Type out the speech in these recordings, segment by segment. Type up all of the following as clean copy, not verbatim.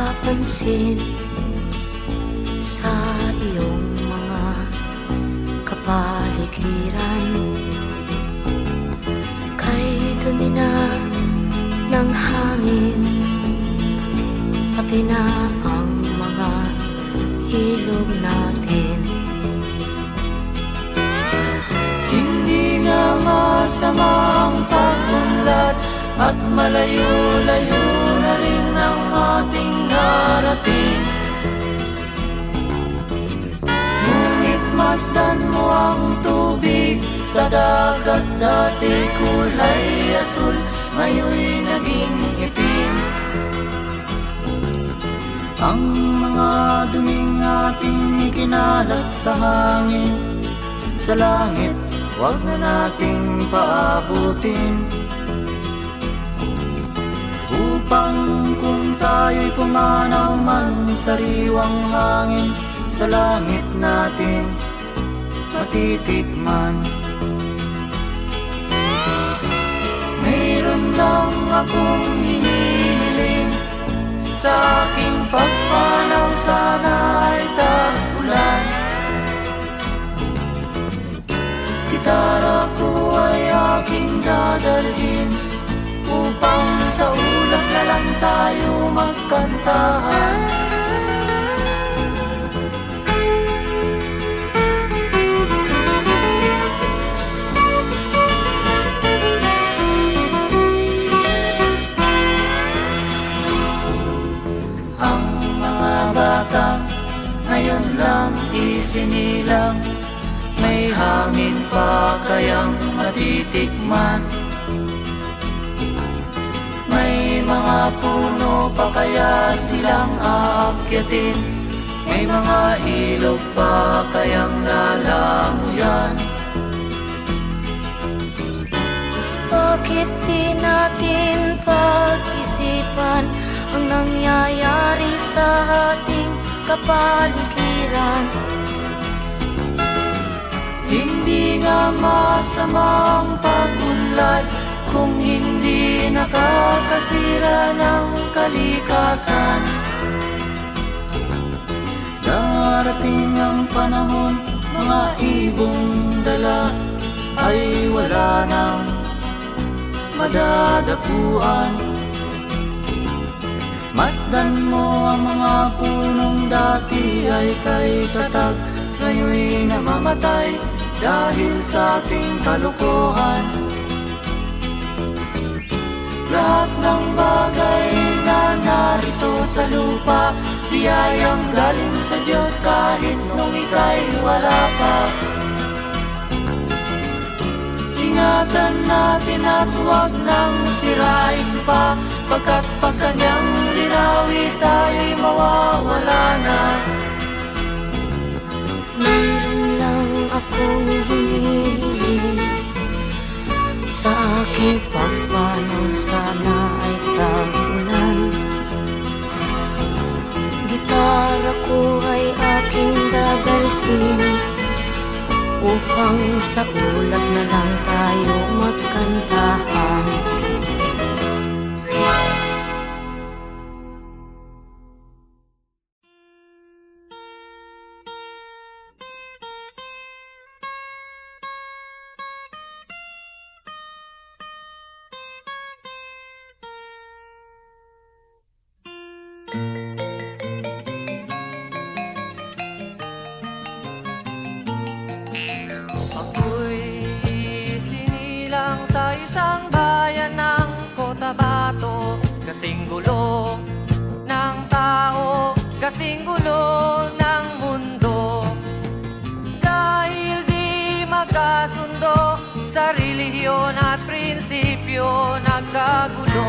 napapansin sa iyong mga kapaligiran. Kay dumi na ng hangin, pati na ang mga ilog natin. Hindi nga masamang pag-unlad at malayo-layo na rin ang ating narating. Ngunit masdan mo ang tubig sa dagat, dati kulay asul, ngayon'y naging itim. Ang mga duming ating ikinalat sa hangin, sa langit, huwag na nating paabutin. Upang kung tayo'y pumanaw man sa riwang hangin, sa langit natin matitikman. Mayroon lang akong hinihiling, sa aking pagpanaw sana ay tag-ulan. Gitara ko ay aking dadalhin, upang sa ulap na lang tayo magkantahan. Ang mga bata ngayon lang isinilang, may hangin pa kayang matitikman? May mga puno pa kaya silang aakyatin? May mga ilog pa kayang lalanguyan? Bakit di natin pag-isipan ang nangyayari sa ating kapaligiran? Hindi nga masamang pag-unlad kung hindi nakakasira ng kalikasan. Darating ang panahon, mga ibong dala ay wala nang madadapuan. Masdan mo ang mga punong dati ay kay tatag, ngayon'y namamatay dahil sa ating kalokohan. Lahat ng bagay na narito sa lupa, biyayang galing sa Diyos kahit nung ika'y wala pa. Ingatan natin at huwag nang sirain pa, pagkat pag kanyang linawi tayo'y mawawala na. Mayroon lang akong hinihiling, sa aking pagpanaw sana ay tag-ulan. Gitara ko ay aking dadalhin, upang sa ulap na lang tayo magkantahan. Ako'y sinilang sa isang bayan ng Cotabato, kasing gulo ng tao, kasing gulo ng mundo. Dahil di magkasundo sa relihiyon at prinsipyo, nagkagulo.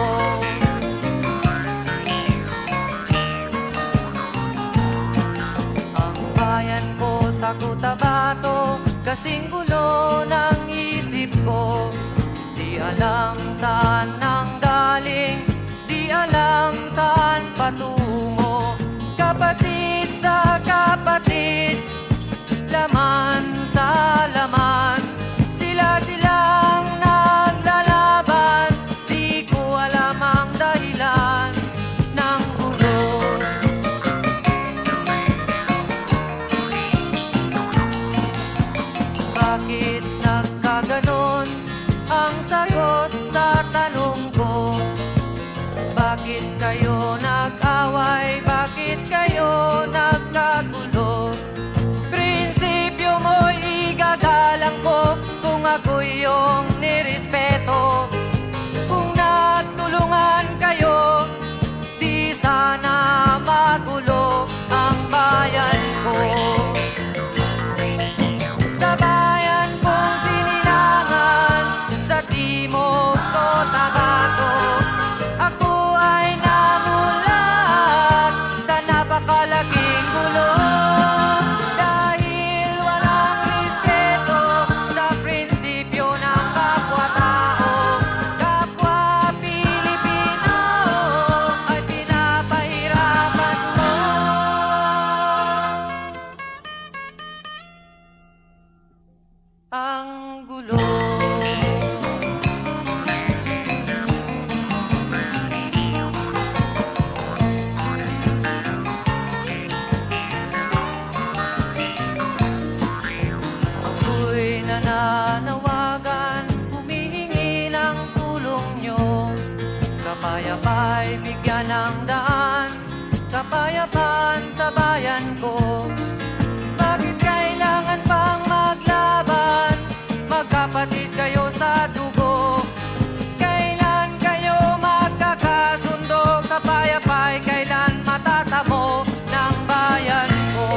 Ang bayan ko sa Cotabato, kasing gulo ng isip ko. Di alam saan nang galing, di alam saan patungo. Kapatid sa kapatid, laman sa laman, sila-silang naglalaban. Di ko alam ang dahilan ng gulo. napakalaking gulo. Dahil walang respeto sa prinsipyo ng kapwa-tao, kapwa Pilipino ay pinapahirapan mo. Ang gulo. Ako'y nananawagan, humihingi ng tulong nyo. Kapayapa'y bigyan ng daan, kapayapaan sa bayan ko. Bakit kailangan pang maglaban? Magkapatid kayo sa dugo. Kailan kayo magkakasundo? Kapayapa'y kailan matatamo ng bayan ko?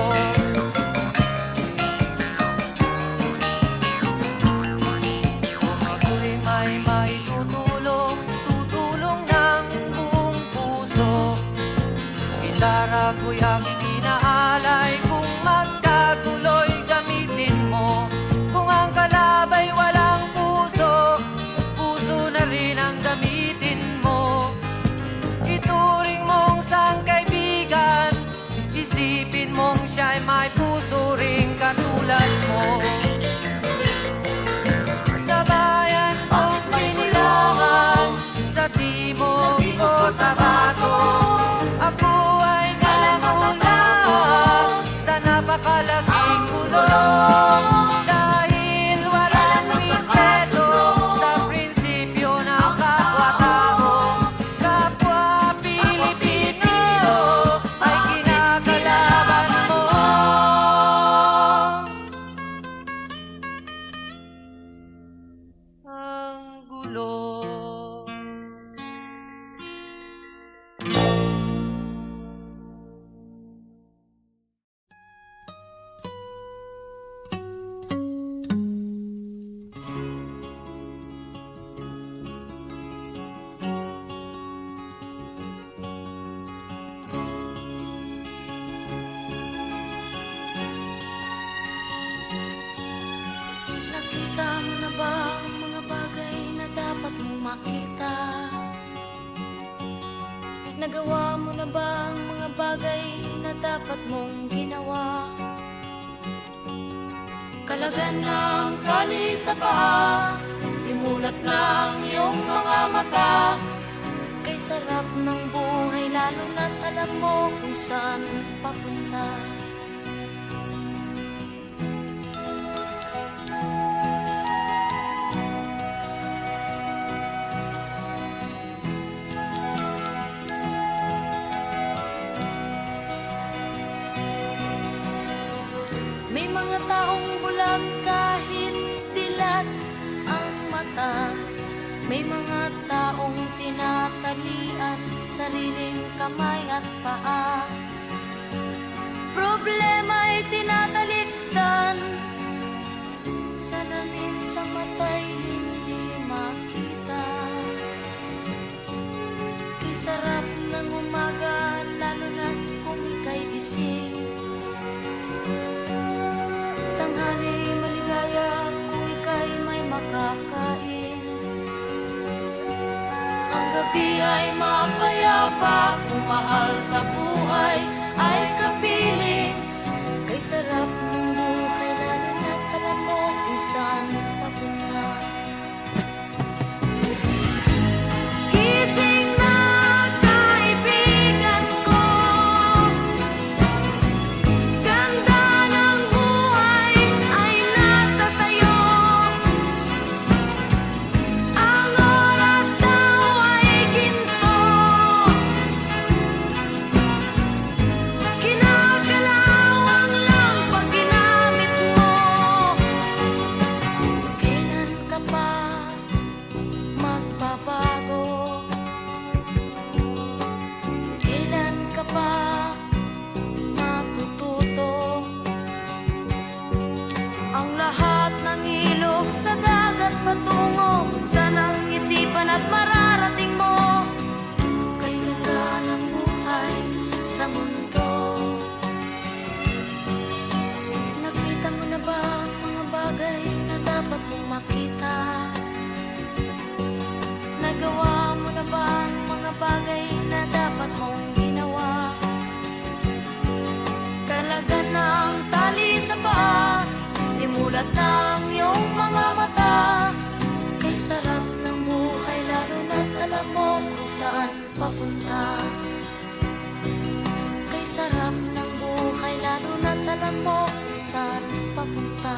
Kung ako'y may maitutulong, tutulong ng buong puso. Gitara ko'y aking inaalay, kung magkatuloy gamitin mo. Kung ang kalabay walang puso, puso na rin ang gamitin mo. Ituring mong sangkaibigan, isipin mong siya'y may puso ring katulad mo. Sa bayan kong sinilangan, sa timog o Tabato, ako ay namula sa napakalaking gulo. Dahil walang respeto sa prinsipyo ng kapwa-tao, kapwa Pilipino ay kinakalaban mo. Ang gulo. Nakita mo na ba ang mga bagay na dapat mong makita? Nagawa mo na ba ang mga bagay na dapat mong ginawa? Kalagan ng tali sa paa, imulat ng iyong mga mata. Kay sarap ng buhay, lalo na't alam mo kung saan papunta. May mga taong bulag kahit dilat ang mata. May mga taong tinatalian sariling kamay at paa. Problema'y tinatalikdan, salamin sa mata'y hindi makita. Kay sarap ng umaga, lalo na kung ika'y gising. Tanghali maligaya kung ika'y may makakain. Ang gabi ay mapayapa kung mahal sa buhay ay kapiling. Kay sarap ng buhay, lalo na't alam mo kung saan papunta. Gising na kaibigan ko, ganda ng buhay ay nasa sayo. Ang oras daw ay ginto, Imulat ng iyong mga mata. Kay sarap ng buhay, lalo na't alam mo kung saan papunta. Kay sarap ng buhay, lalo na't alam mo kung saan papunta.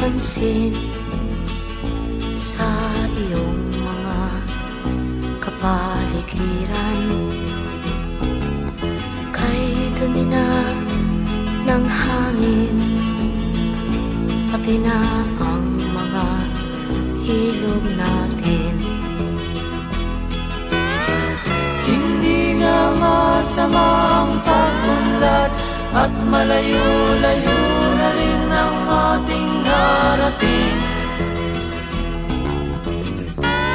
napapansin sa iyong mga kapaligiran. Kay dumi na ng hangin, pati na ang mga ilog natin. Hindi nga masama ang pag-unlad at malayo-layo na rin ang ating narating.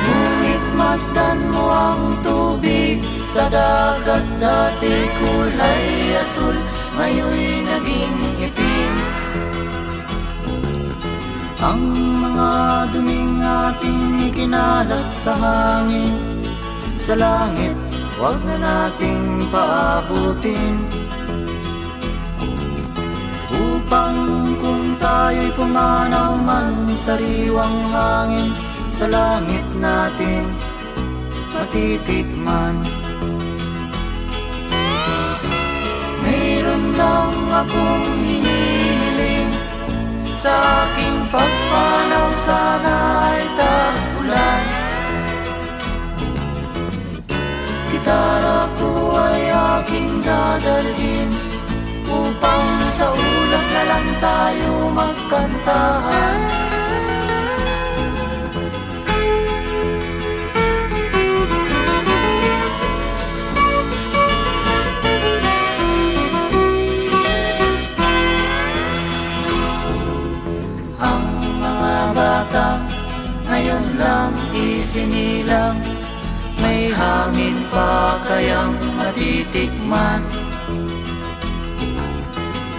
Ngunit masdan mo ang tubig sa dagat, dati kulay asul, ngayon'y naging itim. Ang mga duming ating ikinalat sa hangin, sa langit, huwag na nating paabutin. Upang kung tayo'y pumanaw man sa sariwang hangin, sa langit natin matitikman. Mayroon lang akong hinihiling, sa aking pagpanaw sana ay tag-ulan. Gitara ko ay aking dadalhin, upang sa ulap na lang tayo magkantahan. Ang mga batang ngayon lang isinilang, may hangin pa kayang matitikman?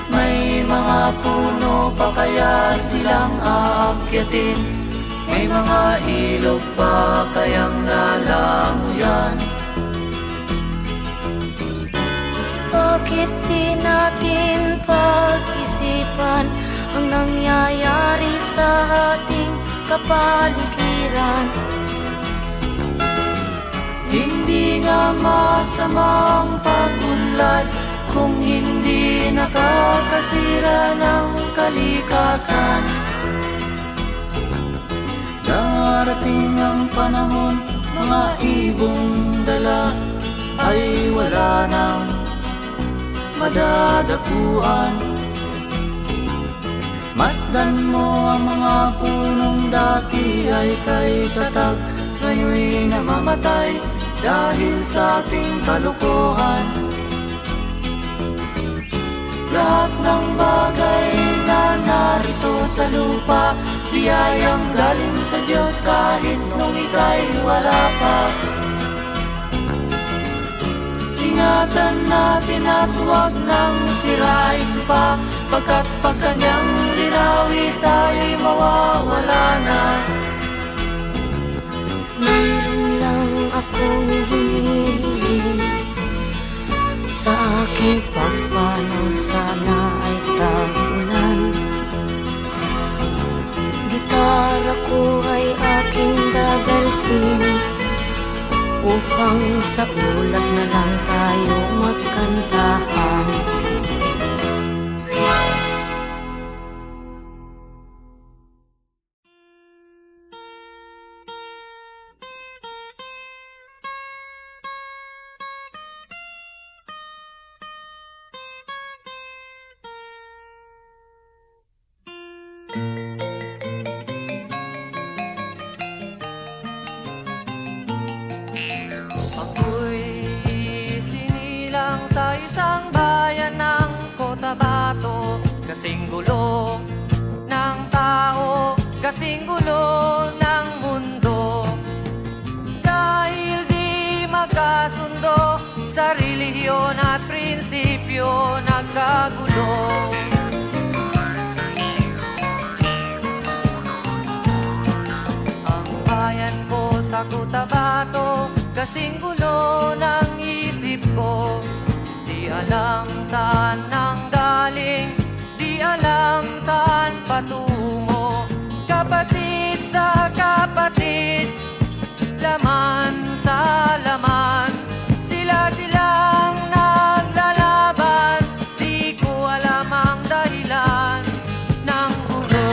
May mga puno pa kaya silang aakyatin? May mga ilog pa kayang lalanguyan? Bakit di natin pag-isipan ang nangyayari sa ating kapaligiran? Hindi nga masama ang pag-unlad kung hindi nakakasira ng kalikasan. Darating ang panahon, mga ibong dala ay wala nang madadapuan. Masdan mo ang mga punong dati ay kay tatag, ngayon'y namamatay dahil sa ating kalokohan. Lahat ng bagay na narito sa lupa, biyayang galing sa Diyos kahit nung ika'y wala pa. Ingatan natin at huwag nang sirain pa, pagkat pag kanyang linawi tayo'y mawawala na. Meron lang akong hinihiling, sa aking pagpanaw sana ay tag-ulan. Gitara ko ay aking dadalhin, upang sa ulap na lang tayo magkantahan. Ako'y sinilang sa isang bayan ng Cotabato, kasing gulo ng tao, kasing gulo ng mundo. Dahil di magkasundo sa relihiyon at prinsipyo, nagkagulo. Ang bayan ko sa Cotabato, kasing gulo ng isip ko. Di alam saan nang galing, di alam saan patungo. Kapatid sa kapatid, laman sa laman, sila-silang naglalaban. Di ko alam ang dahilan ng gulo.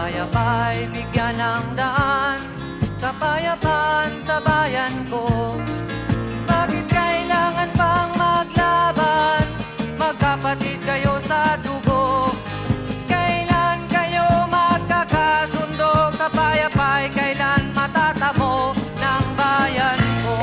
Kapayapa'y bigyan ng daan, kapayapaan sa bayan ko. Bakit kailangan pang maglaban? Magkapatid kayo sa dugo. Kailan kayo magkakasundo? Kapayapa'y kailan matatamo ng bayan ko?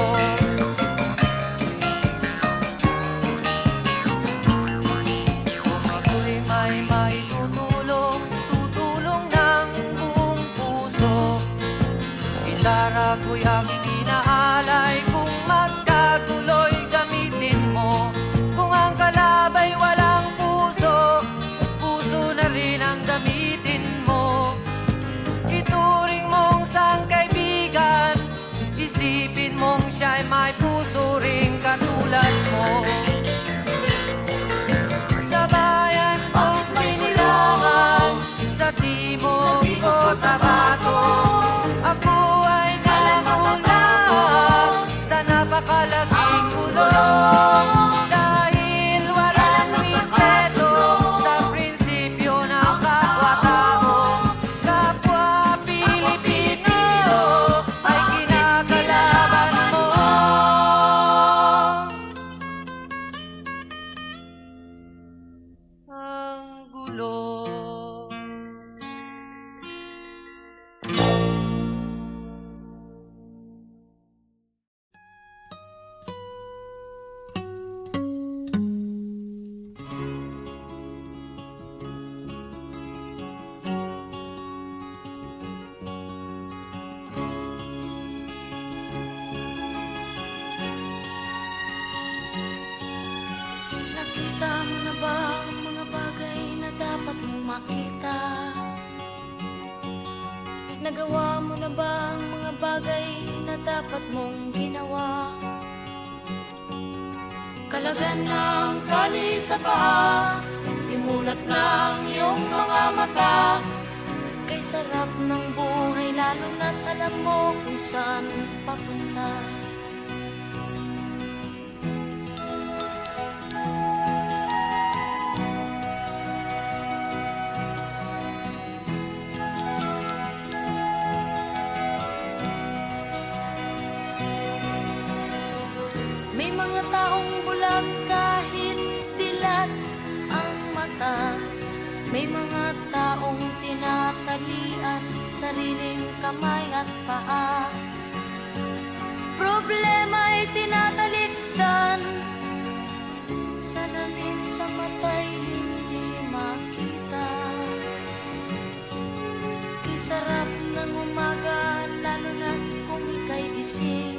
Kung ako'y may maitutulong, tutulong ng buong puso. Gitara ko'y aking inaalay, kung magkatuloy gamitin mo. Kung ang kalabay walang puso, puso na rin ang gamitin mo. Ituring mong sangkaibigan, isipin mong siya'y may puso ring katulad mo. Sa bayan kong sinilangan, sa timog ko Tabato, ako ay namulat sa napakalaking gulong. Dahil walang respeto sa prinsipyo ng kapwa-tao, kapwa Pilipino ay kinakalaban mo. Ang gulo. Nakita mo na ba ang mga bagay na dapat mong makita? Nagawa mo na ba ang mga bagay na dapat mong ginawa? Kalagan ng tali sa paa, imulat ng iyong mga mata. Kay sarap ng buhay lalo na't alam mo kung saan papunta. May mga taong bulag kahit dilat ang mata. May mga taong tinatalian sariling kamay at paa. Problema'y tinatalikdan, salamin sa mata'y hindi makita. Kisarap ng umaga lalo na kung ika'y gising.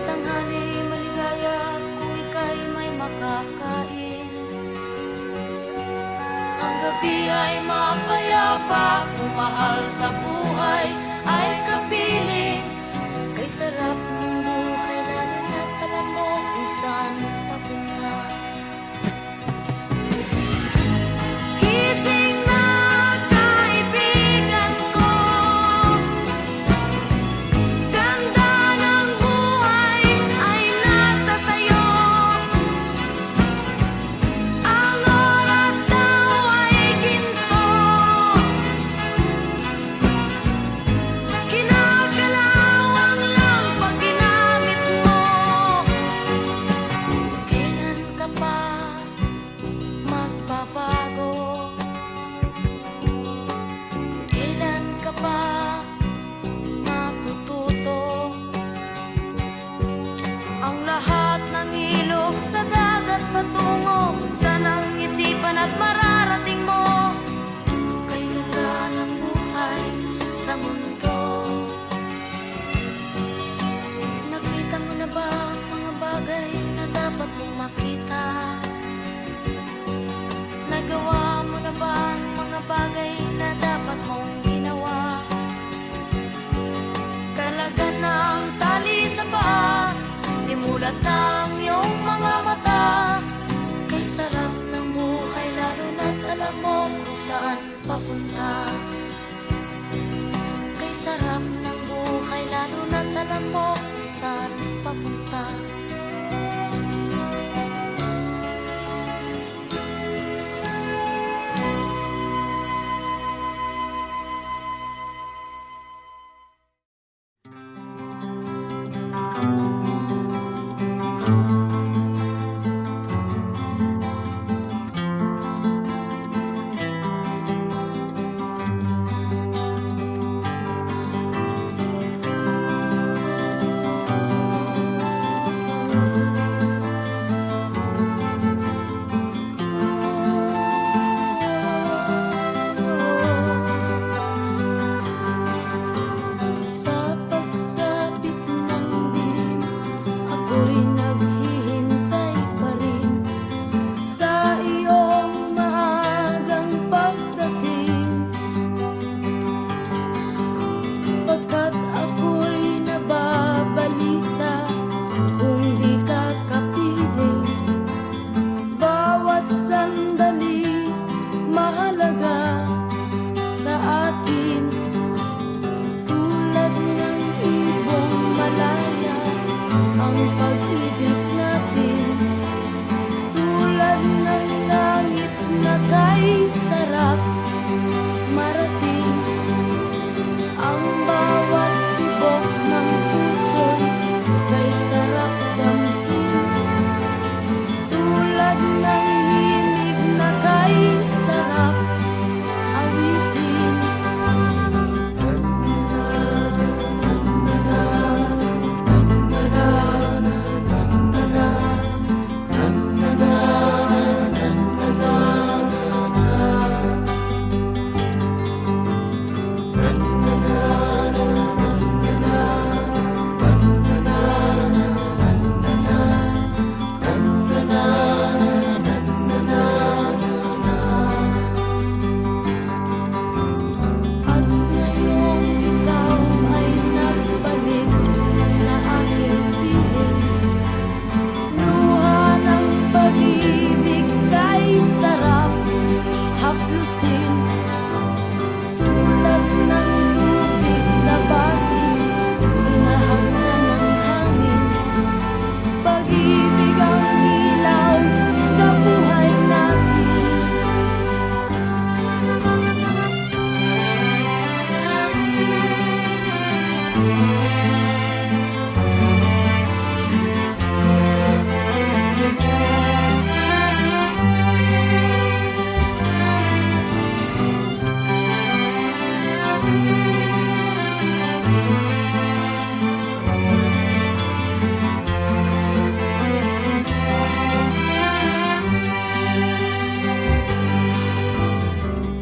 Tanghali maligaya kung ika'y may makakain. Ang gabi ay mapayapa kung mahal sa buhay ay kapiling. Kay sarap ng buhay lalo na't alam mo kung saan papunta. Gising na kaibigan ko, ganda ng buhay ay nasa sayo. Ang oras daw ay ginto, kinakalawang lang pag ginamit mo. Kailan ka pa magbabago? Kailan ka pa matututo? Ang lahat ng ilog sa dagat patungo, sanang isipan at mararating mo. Kay ganda ng buhay sa mundo. Nakita mo na ba ang mga bagay na dapat mong makita? Nagawa mo na ba ang mga bagay na dapat mong ginawa? Kalagan ng tali sa paa, imulat ng iyong mga mata. Kay sarap ng buhay lalo na't alam mo kung saan papunta. Kay sarap ng buhay lalo na't alam mo kung saan papunta. kay sarap marating. Ang bawat tibok ng puso'y kay sarap damhin. Tulad ng himig na kay sarap awitin. At ngayong ikaw ay nagbalik sa aking piling, luha ng pag-ibig kay sarap haplusin. Tulad ng tubig sa batis, inahag na ng hangin. Pag-ibig ang ilaw sa buhay natin.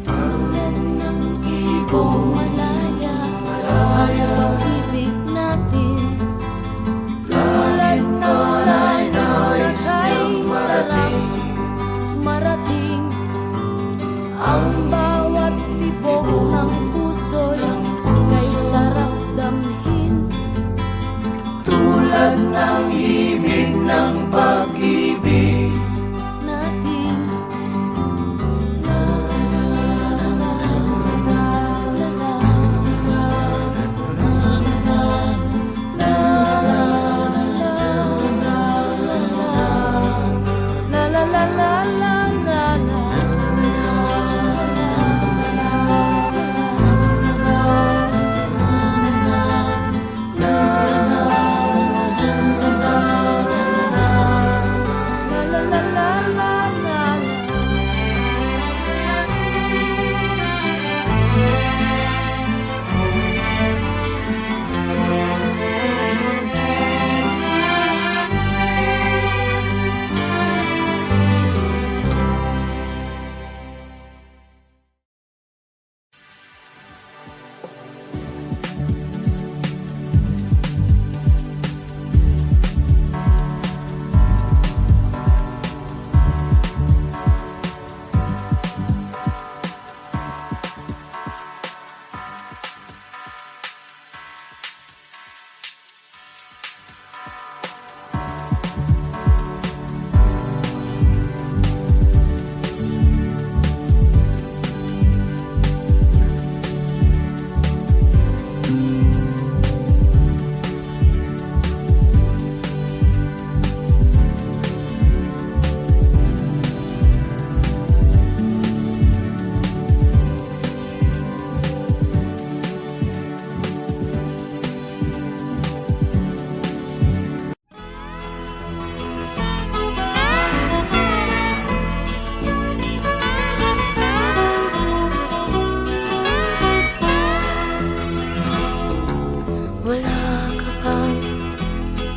Tulad ng ibong malaya ang pag-ibig natin. Tulad ng langit na kay sarap marating. Ang bawat tibok ng puso'y kay sarap damhin. Tulad ng himig ng pag-ibig Natin. La la la la la la la la la.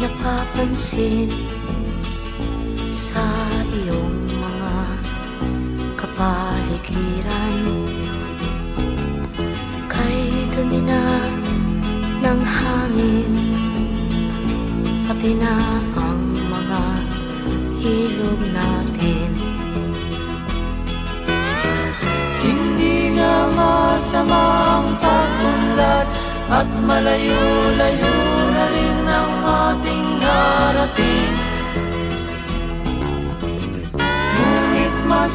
napapansin sa iyong mga kapaligiran. Kay dumi na ng hangin, pati na ang mga ilog natin. Hindi na masamang pag-unlad at malayo-layo na rin ang ating narating.